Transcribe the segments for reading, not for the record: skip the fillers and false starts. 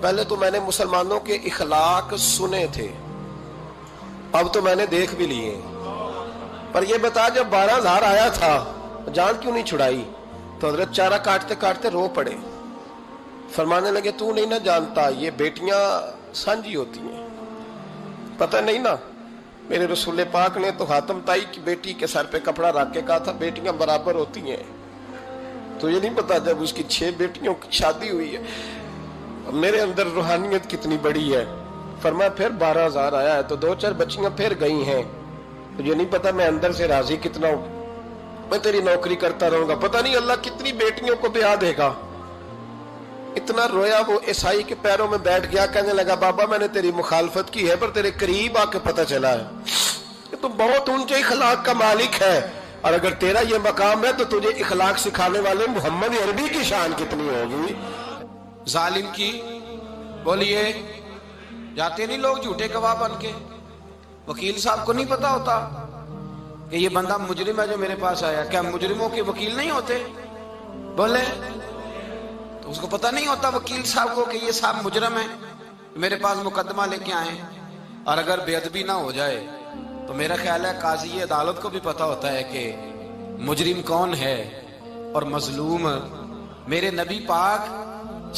پہلے تو میں نے مسلمانوں کے اخلاق سنے تھے، اب تو میں نے دیکھ بھی لیے، پر یہ بتا جب 12,000 آیا تھا جان کیوں نہیں چھڑائی؟ تو حضرت چارہ کاٹتے کاٹتے رو پڑے، فرمانے لگے تو نہیں نہ جانتا یہ بیٹیاں سانجی ہوتی ہیں، پتہ نہیں نا؟ میرے رسول پاک نے تو حاتم تائی کی بیٹی کے سر پہ کپڑا رکھ کے کہا تھا بیٹیاں برابر ہوتی ہیں، تو یہ نہیں پتا جب اس کی 6 بیٹیوں کی شادی ہوئی ہے میرے اندر روحانیت کتنی بڑی ہے۔ فرمایا پھر 12,000 آیا ہے تو 2-4 بچیاں پھر گئی ہیں، تجھے نہیں پتا میں اندر سے راضی کتنا ہوں، میں تیری نوکری کرتا رہوں گا، پتہ نہیں اللہ کتنی بیٹیوں کو بیاہ دے گا۔ اتنا رویا وہ عیسائی کے پیروں میں بیٹھ گیا، کہنے لگا بابا میں نے تیری مخالفت کی ہے پر تیرے قریب آ کے پتہ چلا ہے کہ تو بہت اونچے اخلاق کا مالک ہے، اور اگر تیرا یہ مقام ہے تو تجھے اخلاق سکھانے والے محمد عربی کی شان کتنی ہوگی۔ ظالم کی بولیے جاتے نہیں لوگ جھوٹے گواہ بن کے، وکیل صاحب کو نہیں پتا ہوتا کہ یہ بندہ مجرم ہے جو میرے پاس آیا، کیا مجرموں کے وکیل نہیں ہوتے؟ بولے تو اس کو پتہ نہیں ہوتا وکیل صاحب کو کہ یہ صاحب مجرم ہے، میرے پاس مقدمہ لے کے آئے، اور اگر بے ادبی نہ ہو جائے تو میرا خیال ہے قاضی عدالت کو بھی پتا ہوتا ہے کہ مجرم کون ہے اور مظلوم۔ میرے نبی پاک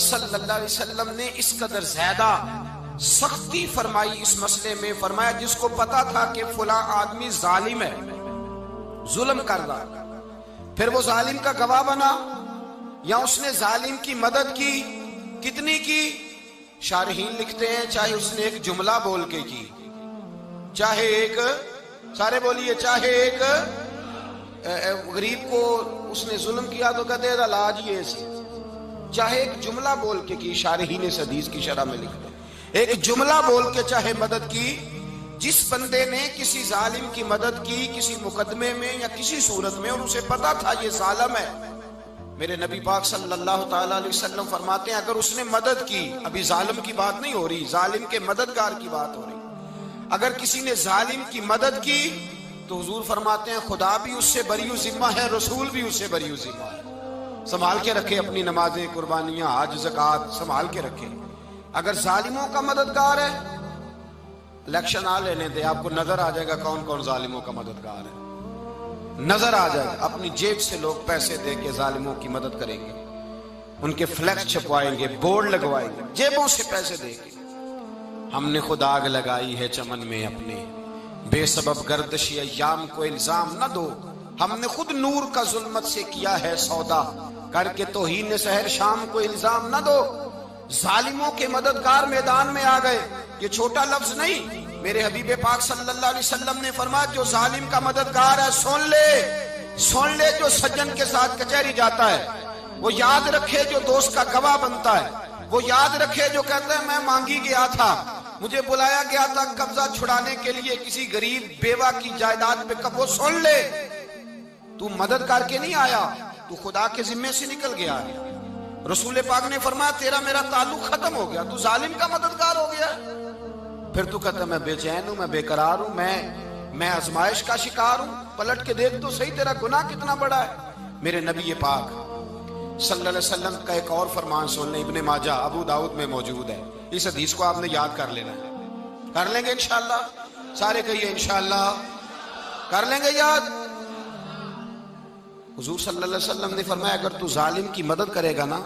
صلی اللہ علیہ وسلم نے اس قدر زیادہ سختی فرمائی اس مسئلے میں، فرمایا جس کو پتا تھا کہ فلاں آدمی ظالم ہے، ظلم کر رہا، پھر وہ ظالم کا گواہ بنا یا اس نے ظالم کی مدد کی، کتنی کی؟ شارحین لکھتے ہیں چاہے اس نے ایک جملہ بول کے کی، چاہے ایک، سارے بولیے، چاہے ایک غریب کو اس نے ظلم کیا تو کہتے ہیں علاج یہ سی، چاہے ایک جملہ بول کے کی، شارحین اس حدیث کی شرح میں لکھتے ہیں ایک جملہ بول کے چاہے مدد کی، جس بندے نے کسی ظالم کی مدد کی کسی مقدمے میں یا کسی صورت میں اور اسے پتا تھا یہ ظالم ہے، میرے نبی پاک صلی اللہ تعالی علیہ وسلم فرماتے ہیں اگر اس نے مدد کی، ابھی ظالم کی بات نہیں ہو رہی، ظالم کے مددگار کی بات ہو رہی، اگر کسی نے ظالم کی مدد کی تو حضور فرماتے ہیں خدا بھی اس سے بری و ذمہ ہے، رسول بھی اس سے بری و ذمہ ہے۔ سنبھال کے رکھے اپنی نمازیں، قربانیاں، حج، زکوٰۃ سنبھال کے رکھے۔ اگر ظالموں کا مددگار ہے، الیکشن آ لینے دے، آپ کو نظر آ جائے گا کون کون ظالموں کا مددگار ہے، نظر آ جائے گا۔ اپنی جیب سے لوگ پیسے دے کے ظالموں کی مدد کریں گے، ان کے فلیکس چھپوائیں گے، بورڈ لگوائیں گے، جیبوں سے پیسے دے کے۔ ہم نے خود آگ لگائی ہے چمن میں اپنے، بے سبب گردشی ایام کو الزام نہ دو، ہم نے خود نور کا ظلمت سے کیا ہے سودا، کر کے توہین سحر شام کو الزام نہ دو۔ ظالموں کے مددگار میدان میں آ گئے، یہ چھوٹا لفظ نہیں، میرے حبیب پاک صلی اللہ علیہ وسلم نے فرمایا جو ظالم کا مددگار ہے سن لے جو سجن کے ساتھ کچہری جاتا ہے، وہ یاد رکھے جو دوست کا گواہ بنتا ہے، وہ یاد رکھے جو کہتا ہے میں مانگی گیا تھا، مجھے بلایا گیا تھا قبضہ چھڑانے کے لیے کسی غریب بیوہ کی جائیداد پہ، وہ سن لے تو مدد کر کے نہیں آیا، تو خدا کے ذمے سے نکل گیا ہے۔ رسول پاک نے فرمایا تیرا میرا تعلق ختم ہو گیا، تو ظالم کا مددگار ہو گیا، پھر تو کہتا میں بے چین ہوں، میں بے قرار ہوں، میں آزمائش کا شکار ہوں، پلٹ کے دیکھ تو صحیح تیرا گناہ کتنا بڑا ہے۔ میرے نبی پاک صلی اللہ علیہ وسلم کا ایک اور فرمان سن لیں، ابن ماجہ ابو داؤد میں موجود ہے، اس حدیث کو آپ نے یاد کر لینا ہے، کر لیں گے انشاءاللہ، سارے کہیے انشاءاللہ، کر لیں گے یاد۔ حضور صلی اللہ علیہ وسلم نے فرمایا اگر تو ظالم کی مدد کرے گا نا،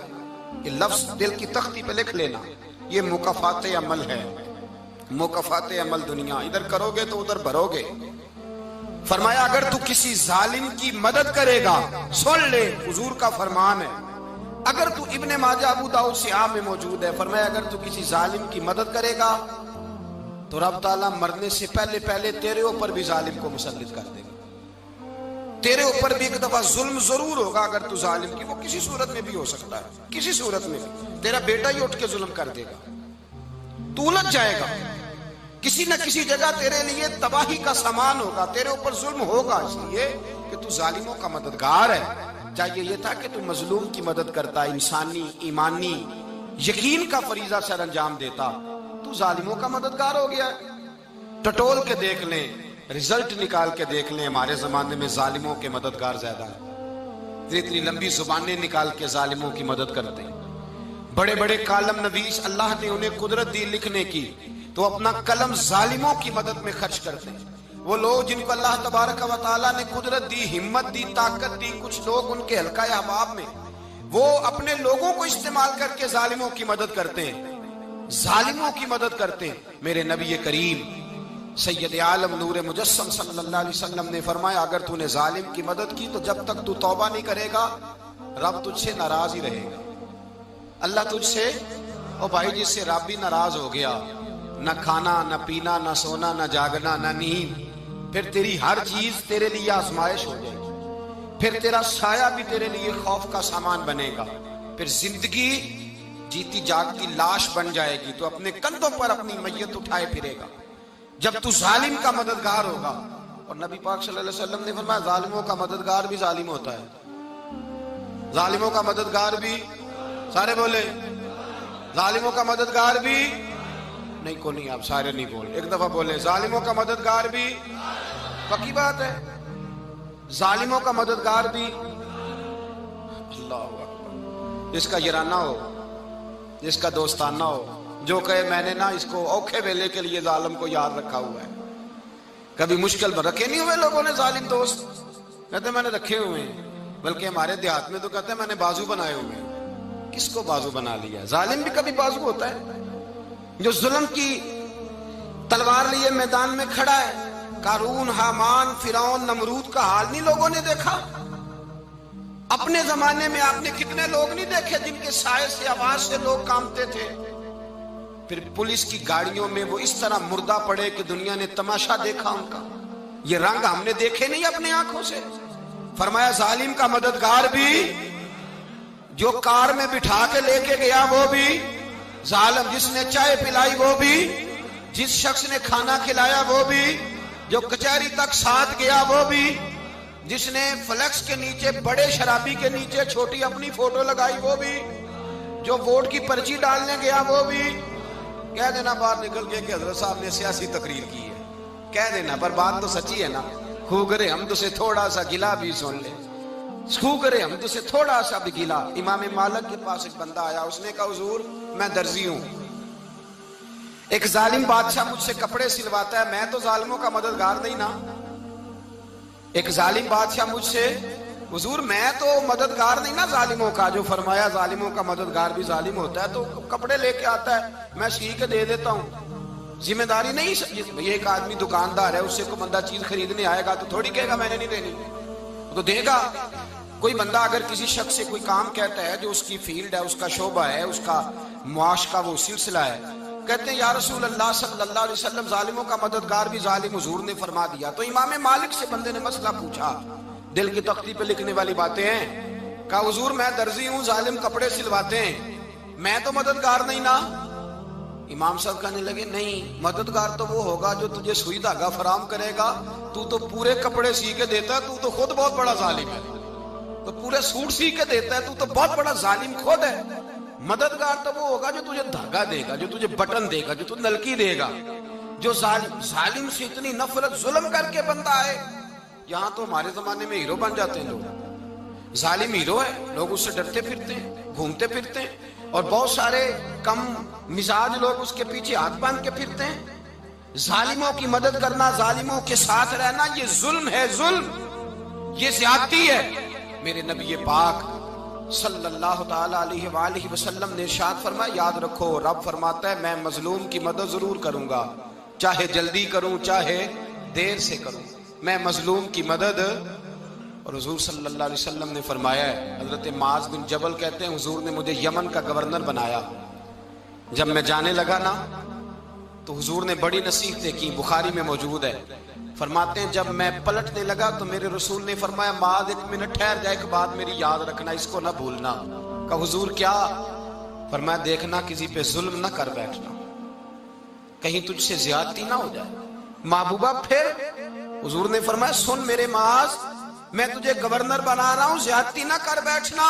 یہ لفظ دل کی تختی پہ لکھ لینا، یہ مکافات عمل ہے، مکافات عمل دنیا، ادھر کرو گے تو ادھر بھرو گے۔ فرمایا اگر تو کسی ظالم کی مدد کرے گا، سن لے حضور کا فرمان ہے، اگر تو ابن ماجہ ابو داؤد سیاہ میں موجود ہے، فرمایا اگر تو کسی ظالم کی مدد کرے گا تو رب تعالیٰ مرنے سے پہلے تیرے اوپر بھی ظالم کو مسلط کر دے گا، تیرے اوپر بھی ایک دفعہ ظلم ضرور ہوگا اگر تو ظالم کی، وہ کسی صورت میں بھی ہو سکتا ہے، کسی صورت میں بھی تیرا بیٹا ہی اٹھ کے ظلم کر دے گا، تو الجھ جائے گا، کسی نہ کسی جگہ تیرے لیے تباہی کا سامان ہوگا، تیرے اوپر ظلم ہوگا، اس لیے کہ تو ظالموں کا مددگار ہے۔ چاہیے یہ تھا کہ تو مظلوم کی مدد کرتا، انسانی ایمانی یقین کا فریضہ سر انجام دیتا، تو ظالموں کا مددگار ہو گیا۔ ٹٹول کے دیکھ لیں، رزلٹ نکال کے دیکھ لیں، ہمارے زمانے میں ظالموں کے مددگار زیادہ ہیں، اتنی لمبی زبانیں نکال کے ظالموں کی مدد کرتے ہیں، بڑے بڑے کالم نویس اللہ نے انہیں قدرت دی لکھنے کی، تو اپنا قلم ظالموں کی مدد میں خرچ کرتے ہیں۔ وہ لوگ جن کو اللہ تبارک و تعالیٰ نے قدرت دی، ہمت دی، طاقت دی، کچھ لوگ ان کے حلقہ احباب میں، وہ اپنے لوگوں کو استعمال کر کے ظالموں کی مدد کرتے ہیں، ظالموں کی مدد کرتے ہیں۔ میرے نبی کریم سید عالم نور مجسم صلی اللہ علیہ وسلم نے فرمایا، اگر تو نے ظالم کی مدد کی تو جب تک تو توبہ نہیں کرے گا رب تجھ سے ناراض ہی رہے گا۔ اللہ تجھ سے، او بھائی جس سے رب بھی ناراض ہو گیا، نہ کھانا نہ پینا نہ سونا نہ جاگنا نہ نیند، پھر تیری ہر چیز تیرے لیے آزمائش ہو جائے گی، پھر تیرا سایہ بھی تیرے لیے خوف کا سامان بنے گا، پھر زندگی جیتی جاگتی لاش بن جائے گی، تو اپنے کندھوں پر اپنی میت اٹھائے پھرے گا جب تو ظالم کا مددگار ہوگا۔ اور نبی پاک صلی اللہ علیہ وسلم نے فرمایا، ظالموں کا مددگار بھی ظالم ہوتا ہے، ظالموں کا مددگار بھی، سارے بولے ظالموں کا مددگار بھی نہیں، کو نہیں، آپ سارے نہیں بولے، ایک دفعہ بولے ظالموں کا مددگار بھی، پکی بات ہے، ظالموں کا مددگار بھی۔ اللہ اکبر، جس کا یارانہ ہو، جس کا دوستانہ ہو، جو کہے میں نے نا اس کو اوکھے ویلے کے لیے ظالم کو یاد رکھا ہوا ہے۔ کبھی مشکل میں رکھے نہیں ہوئے لوگوں نے ظالم دوست، کہتے میں نے رکھے ہوئے ہیں، بلکہ ہمارے دیہات میں تو کہتے ہیں میں نے بازو بنائے ہوئے ہیں۔ کس کو بازو بنا لیا؟ ظالم بھی کبھی بازو ہوتا ہے، جو ظلم کی تلوار لیے میدان میں کھڑا ہے۔ قارون، حامان، فرعون، نمرود کا حال نہیں لوگوں نے دیکھا؟ اپنے زمانے میں آپ نے کتنے لوگ نہیں دیکھے جن کے سائے سے، آواز سے لوگ کانپتے تھے؟ پھر پولیس کی گاڑیوں میں وہ اس طرح مردہ پڑے کہ دنیا نے تماشا دیکھا ان کا۔ یہ رنگ ہم نے دیکھے نہیں اپنے آنکھوں سے۔ فرمایا ظالم کا مددگار بھی، جو کار میں بٹھا کے لے کے گیا وہ بھی ظالم، جس نے چائے پلائی وہ بھی، جس شخص نے کھانا کھلایا وہ بھی، جو کچہری تک ساتھ گیا وہ بھی، جس نے فلیکس کے نیچے، بڑے شرابی کے نیچے چھوٹی اپنی فوٹو لگائی وہ بھی، جو ووٹ کی پرچی ڈالنے گیا وہ بھی۔ کہہ دینا باہر نکل کے کہ حضرت صاحب نے سیاسی تقریر کی ہے، کہہ دینا، پر بات تو سچی ہے نا۔ خو کرے ہم تو سے تھوڑا سا گلا بھی سن لے، خو کرے ہم تو سے تھوڑا سا بھی گلا۔ امام مالک کے پاس ایک بندہ آیا، اس نے کہا حضور میں درزی ہوں، ایک ظالم بادشاہ مجھ سے کپڑے سلواتا ہے، میں تو ظالموں کا مددگار نہیں نا۔ ایک ظالم بادشاہ مجھ سے، حضور میں تو مددگار نہیں نا ظالموں کا۔ جو فرمایا ظالموں کا مددگار بھی ظالم ہوتا ہے، تو کپڑے لے کے آتا ہے میں سی کے دے دیتا ہوں، ذمہ داری نہیں۔ یہ ایک آدمی دکاندار ہے، اس سے کوئی بندہ چیز خریدنے آئے گا تو تھوڑی کہے گا میں نے نہیں دینی، تو دے گا۔ کوئی بندہ اگر کسی شخص سے کوئی کام کہتا ہے جو اس کی فیلڈ ہے، اس کا شعبہ ہے، اس کا معاش کا وہ سلسلہ ہے، کہتے ہیں یا رسول اللہ صلی اللہ علیہ وسلم ظالموں کا مددگار بھی ظالم، حضور نے فرما دیا۔ تو امام مالک سے بندے نے مسئلہ پوچھا، دل کی تختی پہ لکھنے والی باتیں ہیں، کہا حضور میں درزی ہوں، ظالم کپڑے سلواتے ہیں، میں تو مددگار نہیں نا۔ امام صاحب کہنے لگے نہیں، مددگار تو وہ ہوگا جو تجھے سوئی دھاگا فراہم کرے گا، تو تو پورے کپڑے سی کے دیتا ہے، تو خود بہت بڑا ظالم ہے، تو پورے سوٹ سی کے دیتا ہے، تو بہت بڑا ظالم خود ہے۔ مددگار تو وہ ہوگا جو تجھے دھاگا دے گا، جو تجھے بٹن دے گا، جو تجھے نلکی دے گا۔ جو ظالم سے اتنی نفرت ظلم کر کے بندہ آئے، یہاں تو ہمارے زمانے میں ہیرو بن جاتے ہیں لوگ، ظالم ہیرو ہے، لوگ اس سے ڈرتے پھرتے ہیں، گھومتے پھرتے ہیں، اور بہت سارے کم مزاج لوگ اس کے پیچھے ہاتھ باندھ کے پھرتے ہیں۔ ظالموں کی مدد کرنا، ظالموں کے ساتھ رہنا، یہ ظلم ہے، ظلم، یہ زیادتی ہے۔ میرے نبی پاک صلی اللہ تعالی علیہ وآلہ وسلم نے ارشاد فرمایا، یاد رکھو رب فرماتا ہے میں مظلوم کی مدد ضرور کروں گا، چاہے جلدی کروں چاہے دیر سے کروں، میں مظلوم کی مدد۔ اور حضور صلی اللہ علیہ وسلم نے فرمایا ہے، حضرت معاذ بن جبل کہتے ہیں حضور نے مجھے یمن کا گورنر بنایا، جب میں جانے لگا نا تو حضور نے بڑی نصیحتیں کی، بخاری میں موجود ہے، فرماتے ہیں جب میں پلٹنے لگا تو میرے رسول نے فرمایا معاذ ایک منٹ ٹھہر جا، ایک بات میری یاد رکھنا، اس کو نہ بھولنا۔ کہا حضور کیا؟ فرمایا دیکھنا کسی پہ ظلم نہ کر بیٹھنا، کہیں تجھ سے زیادتی نہ ہو جائے۔ محبوبہ پھر حضور نے فرمایا سن میرے معاذ، میں تجھے گورنر بنا رہا ہوں، زیادتی نہ کر بیٹھنا۔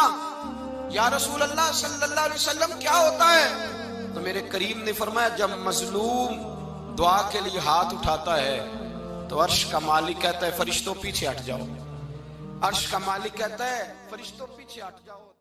یا رسول اللہ صلی اللہ علیہ وسلم کیا ہوتا ہے؟ تو میرے کریم نے فرمایا جب مظلوم دعا کے لیے ہاتھ اٹھاتا ہے تو عرش کا مالک کہتا ہے فرشتوں پیچھے ہٹ جاؤ، عرش کا مالک کہتا ہے فرشتوں پیچھے ہٹ جاؤ۔